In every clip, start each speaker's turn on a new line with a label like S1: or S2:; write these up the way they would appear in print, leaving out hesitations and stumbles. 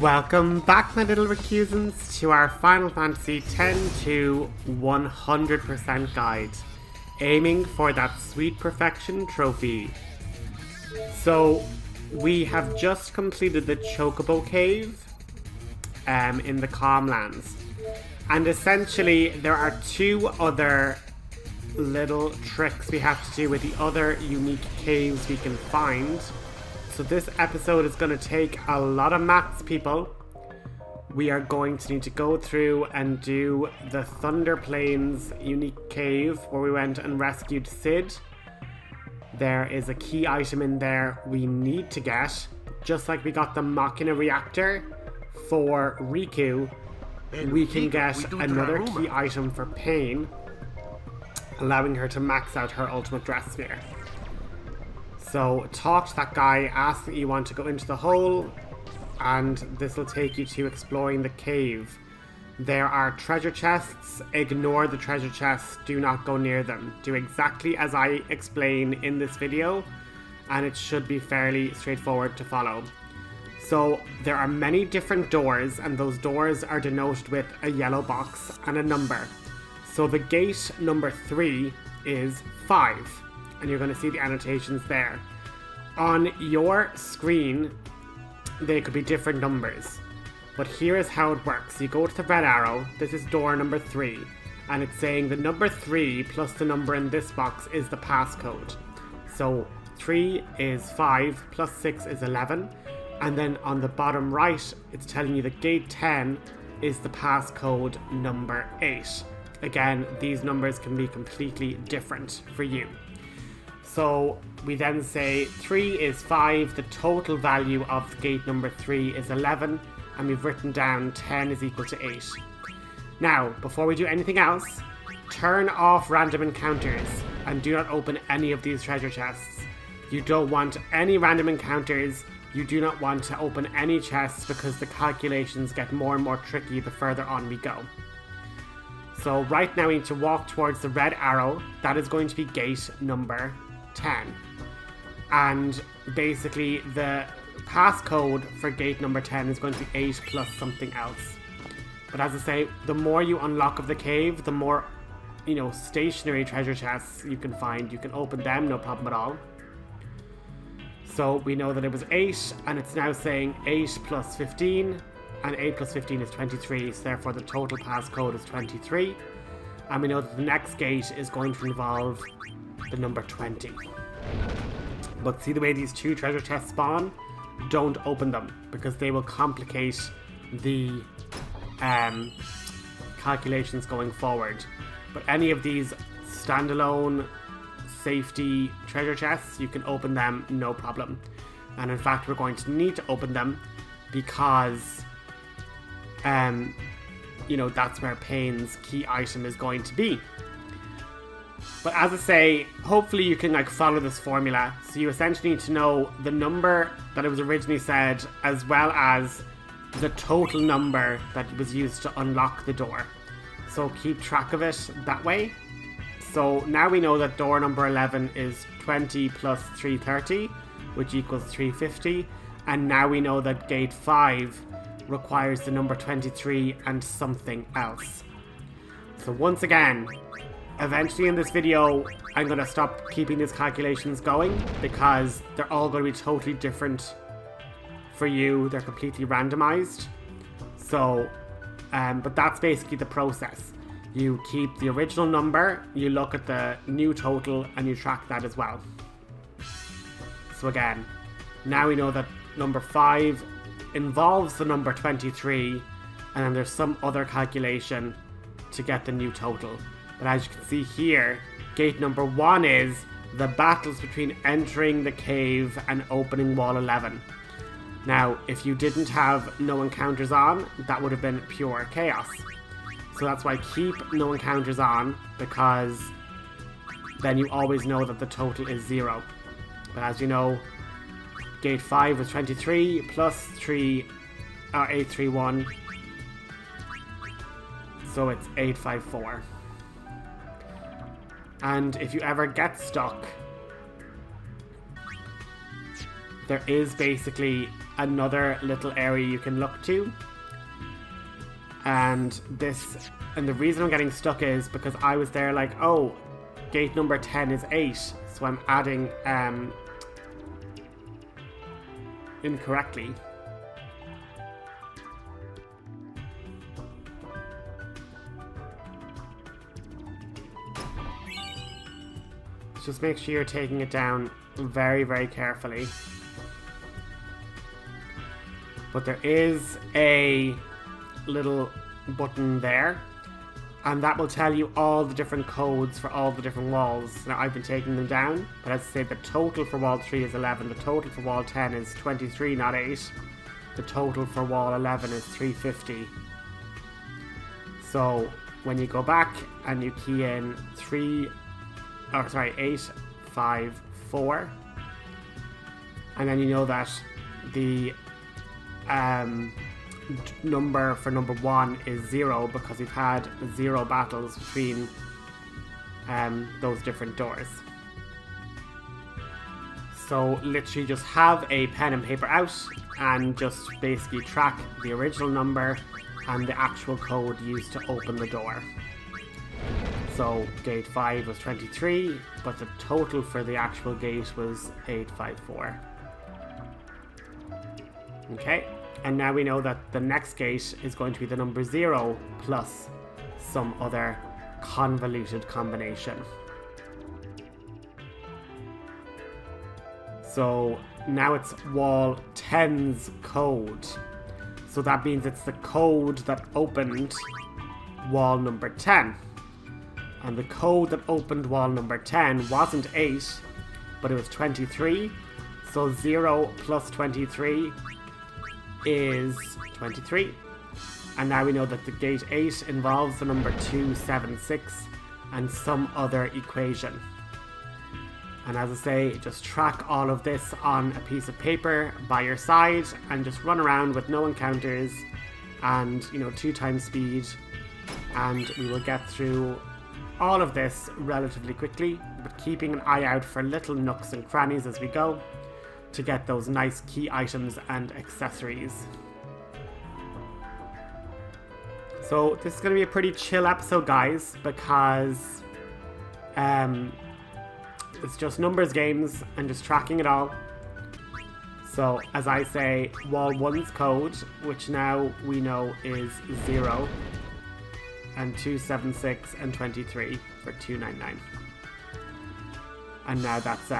S1: Welcome back, my little recusants, to our Final Fantasy X to 100% guide, aiming for that sweet perfection trophy. So, we have just completed the Chocobo Cave in the Calmlands, and essentially there are two other little tricks we have to do with the other unique caves we can find. So this episode is going to take a lot of maths, people. We are going to need to go through and do the Thunder Plains unique cave where we went and rescued Sid. There is a key item in there we need to get. Just like we got the Machina reactor for Riku, we can get another key item for Paine, allowing her to max out her ultimate dress sphere. So talk to that guy, ask that you want to go into the hole, and this will take you to exploring the cave. There are treasure chests. Ignore the treasure chests. Do not go near them. Do exactly as I explain in this video, and it should be fairly straightforward to follow. So there are many different doors, and those doors are denoted with a yellow box and a number. So the gate number 3 is 5. And you're going to see the annotations there. On your screen, they could be different numbers. But here is how it works. You go to the red arrow. This is door number 3. And it's saying the number 3 plus the number in this box is the passcode. So 3 is 5 plus 6 is 11. And then on the bottom right, it's telling you that gate 10 is the passcode number 8. Again, these numbers can be completely different for you. So we then say 3 is 5, the total value of gate number 3 is 11, and we've written down 10 is equal to 8. Now, before we do anything else, turn off random encounters and do not open any of these treasure chests. You don't want any random encounters, you do not want to open any chests because the calculations get more and more tricky the further on we go. So right now we need to walk towards the red arrow. That is going to be gate number 10. And basically the passcode for gate number 10 is going to be 8 plus something else. But as I say, the more you unlock of the cave, the more, stationary treasure chests you can find. You can open them, no problem at all. So we know that it was 8, and it's now saying 8 plus 15, and 8 plus 15 is 23, so therefore the total passcode is 23. And we know that the next gate is going to involve the number 20. But see the way these two treasure chests spawn? Don't open them, because they will complicate the calculations going forward. But any of these standalone safety treasure chests, you can open them, no problem. And in fact, we're going to need to open them because that's where Paine's key item is going to be. But as I say, hopefully you can follow this formula. So you essentially need to know the number that it was originally said, as well as the total number that was used to unlock the door. So keep track of it that way. So now we know that door number 11 is 20 plus 330, which equals 350. And now we know that gate 5 requires the number 23 and something else. So once again, eventually in this video, I'm going to stop keeping these calculations going because they're all going to be totally different for you. They're completely randomized. So, but that's basically the process. You keep the original number, you look at the new total, and you track that as well. So again, now we know that number 5 involves the number 23, and then there's some other calculation to get the new total. But as you can see here, gate number 1 is the battles between entering the cave and opening wall 11. Now, if you didn't have no encounters on, that would have been pure chaos. So that's why keep no encounters on, because then you always know that the total is 0. But as you know, gate 5 was 23 plus 831. So it's 854. And if you ever get stuck, there is basically another little area you can look to. And the reason I'm getting stuck is because I was there like, oh, gate number 10 is 8, so I'm adding incorrectly. Just make sure you're taking it down very, very carefully. But there is a little button there, and that will tell you all the different codes for all the different walls. Now, I've been taking them down, but as I say, the total for wall 3 is 11, the total for wall 10 is 23, not 8. The total for wall 11 is 350. So when you go back and you key in 8, 5, 4, and then you know that the number for number 1 is 0 because we've had 0 battles between those different doors. So literally just have a pen and paper out and just basically track the original number and the actual code used to open the door. So gate 5 was 23, but the total for the actual gate was 854. Okay, and now we know that the next gate is going to be the number 0 plus some other convoluted combination. So now it's wall 10's code. So that means it's the code that opened wall number 10. And the code that opened wall number 10 wasn't 8, but it was 23. So 0 plus 23 is 23. And now we know that the gate 8 involves the number 276 and some other equation. And as I say, just track all of this on a piece of paper by your side and just run around with no encounters and, 2 times speed, and we will get through all of this relatively quickly, but keeping an eye out for little nooks and crannies as we go to get those nice key items and accessories. So this is going to be a pretty chill episode, guys, because it's just numbers games and just tracking it all. So as I say, wall 1's code, which now we know is 0, and 276 and 23 for 299. And now that's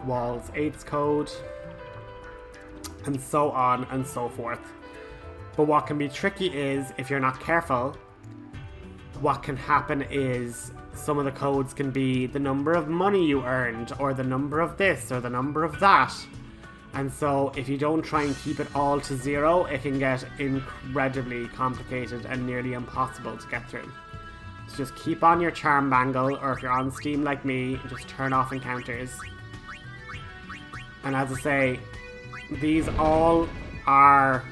S1: walls 8's code, and so on and so forth. But what can be tricky is, if you're not careful, what can happen is some of the codes can be the number of money you earned, or the number of this, or the number of that. And so if you don't try and keep it all to 0, it can get incredibly complicated and nearly impossible to get through. So just keep on your charm bangle, or if you're on Steam like me, just turn off encounters. And as I say, these all are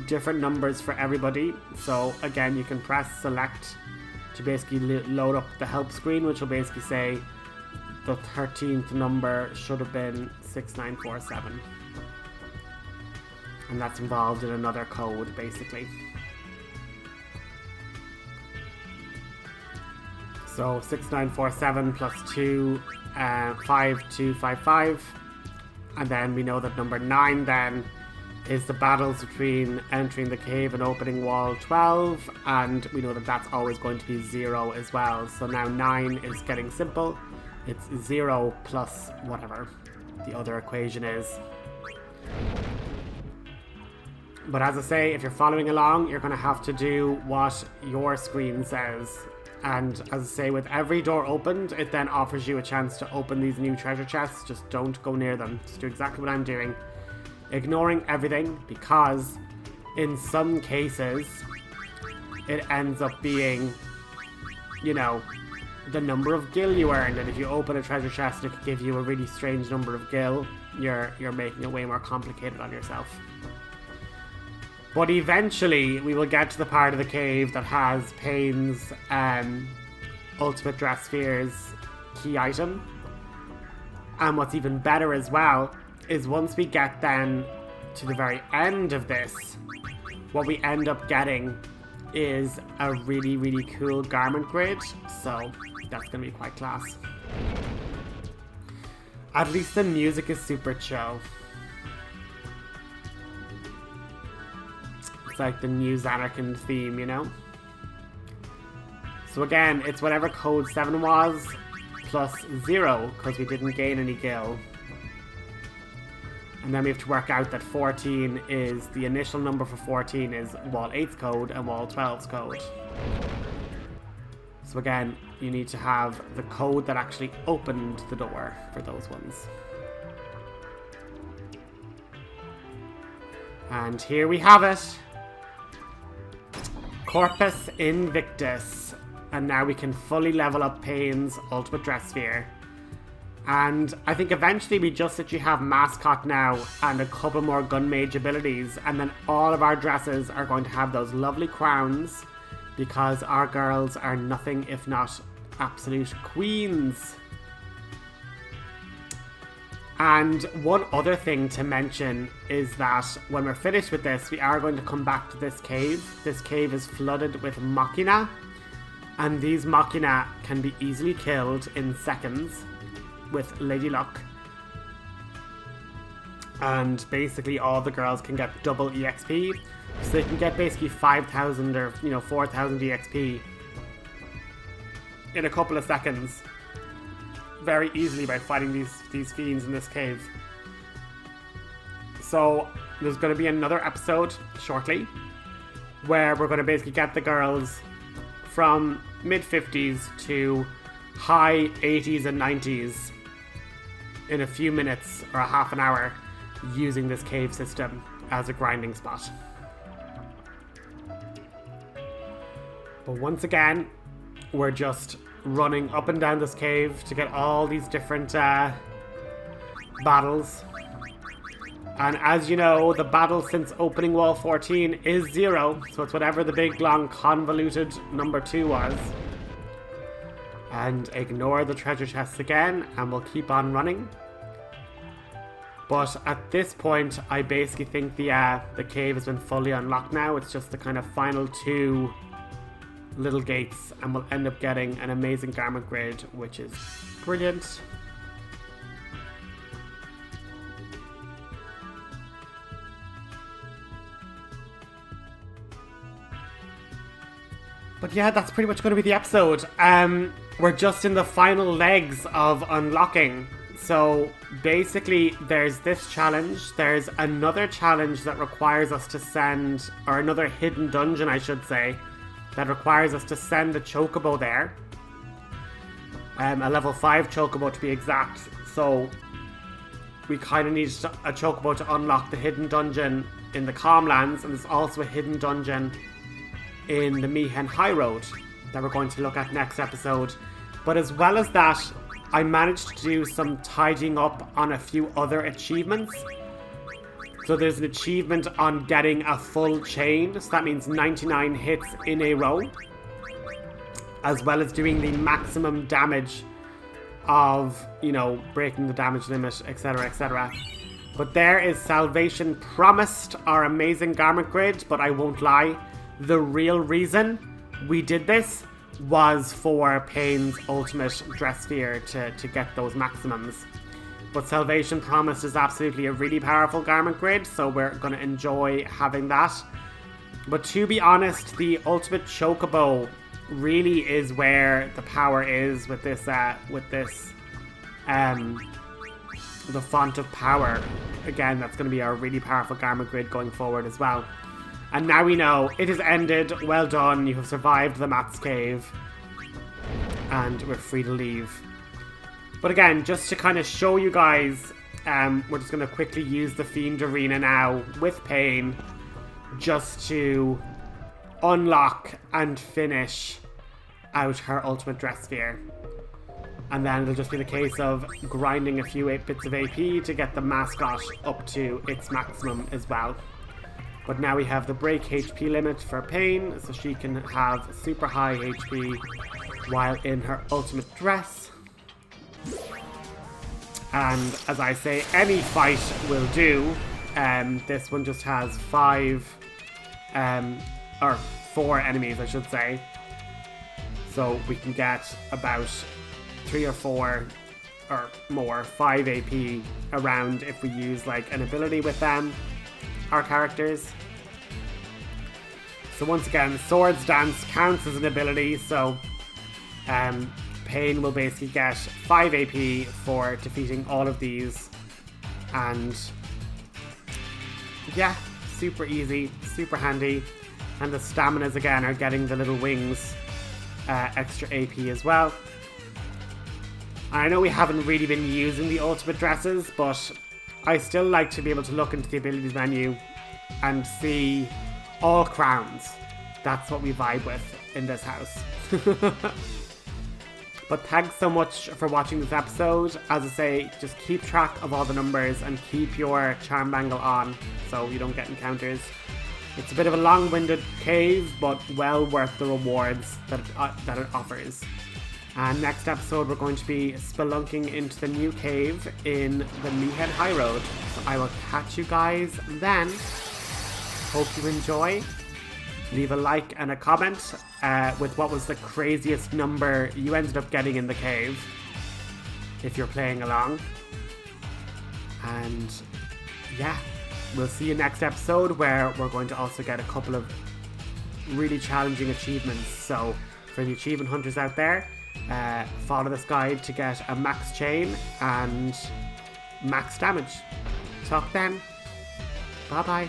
S1: different numbers for everybody. So again, you can press select to basically load up the help screen, which will basically say the 13th number should have been 6947. And that's involved in another code, basically. So 6947 plus 2, 5255. And then we know that number 9 then is the battles between entering the cave and opening wall 12. And we know that that's always going to be 0 as well. So now 9 is getting simple. It's 0 plus whatever the other equation is. But as I say, if you're following along, you're going to have to do what your screen says. And as I say, with every door opened, it then offers you a chance to open these new treasure chests. Just don't go near them. Just do exactly what I'm doing. Ignoring everything, because in some cases, it ends up being, the number of gil you earned. And if you open a treasure chest and it could give you a really strange number of gil, you're making it way more complicated on yourself. But eventually, we will get to the part of the cave that has Paine's Ultimate Dress Sphere's key item. And what's even better as well is once we get then to the very end of this, what we end up getting is a really, really cool garment grid. So that's going to be quite class. At least the music is super chill. It's like the new Xanarkand theme, you know? So again, it's whatever code 7 was, plus 0, because we didn't gain any gil. And then we have to work out that 14 is, the initial number for 14 is wall 8's code and wall 12's code. So again, you need to have the code that actually opened the door for those ones. And here we have it. Corpus Invictus. And now we can fully level up Paine's ultimate dress sphere. And I think eventually we just literally have Mascot now and a couple more gun mage abilities, and then all of our dresses are going to have those lovely crowns, because our girls are nothing if not absolute queens. And one other thing to mention is that when we're finished with this, we are going to come back to this cave. This cave is flooded with Machina, and these Machina can be easily killed in seconds with Lady Luck. And basically all the girls can get double EXP. So they can get basically 5,000 or 4,000 EXP in a couple of seconds. Very easily by fighting these fiends in this cave. So there's going to be another episode shortly where we're going to basically get the girls from mid-50s to high 80s and 90s in a few minutes or a half an hour using this cave system as a grinding spot. But once again, we're just running up and down this cave to get all these different battles. And as you know, the battle since opening wall 14 is 0. So it's whatever the big, long, convoluted number 2 was. And ignore the treasure chests again, and we'll keep on running. But at this point, I basically think the cave has been fully unlocked now. It's just the kind of final 2 little gates, and we'll end up getting an amazing garment grid, which is brilliant. But yeah, that's pretty much going to be the episode. We're just in the final legs of unlocking. So basically, there's this challenge. There's another challenge that requires us to send, or another hidden dungeon, I should say, that requires us to send a chocobo there. A level 5 chocobo to be exact. So we kind of need a chocobo to unlock the hidden dungeon in the Calmlands, and there's also a hidden dungeon in the Mihen High Road that we're going to look at next episode. But as well as that, I managed to do some tidying up on a few other achievements. So there's an achievement on getting a full chain, so that means 99 hits in a row, as well as doing the maximum damage of, breaking the damage limit, etc, etc. But there is Salvation Promised, our amazing garment grid, but I won't lie, the real reason we did this was for Paine's ultimate dress sphere to get those maximums. But Salvation Promised is absolutely a really powerful garment grid, so we're going to enjoy having that. But to be honest, the ultimate chocobo really is where the power is with this, the Font of Power. Again, that's going to be our really powerful garment grid going forward as well. And now we know it has ended. Well done. You have survived the Mat's Cave. And we're free to leave. But again, just to kind of show you guys, we're just going to quickly use the Fiend Arena now with Paine just to unlock and finish out her ultimate dress sphere. And then it'll just be the case of grinding a few 8 bits of AP to get the mascot up to its maximum as well. But now we have the break HP limit for Paine, so she can have super high HP while in her ultimate dress. And as I say, any fight will do. This one just has 5, or 4 enemies, I should say. So we can get about 3 or 4 or more 5 AP around if we use like an ability with them, our characters. So once again, Swords Dance counts as an ability, so Paine will basically get 5 AP for defeating all of these. And yeah, super easy, super handy. And the staminas again are getting the little wings, extra AP as well. And I know we haven't really been using the ultimate dresses, but I still like to be able to look into the abilities menu and see all crowns. That's what we vibe with in this house. But thanks so much for watching this episode. As I say, just keep track of all the numbers and keep your charm bangle on so you don't get encounters. It's a bit of a long-winded cave, but well worth the rewards that it offers. And next episode we're going to be spelunking into the new cave in the Meathead High Road. So I will catch you guys then. Hope you enjoy. Leave a like and a comment with what was the craziest number you ended up getting in the cave if you're playing along. And yeah, we'll see you next episode where we're going to also get a couple of really challenging achievements. So for the achievement hunters out there, follow this guide to get a max chain and max damage. Talk then. Bye bye.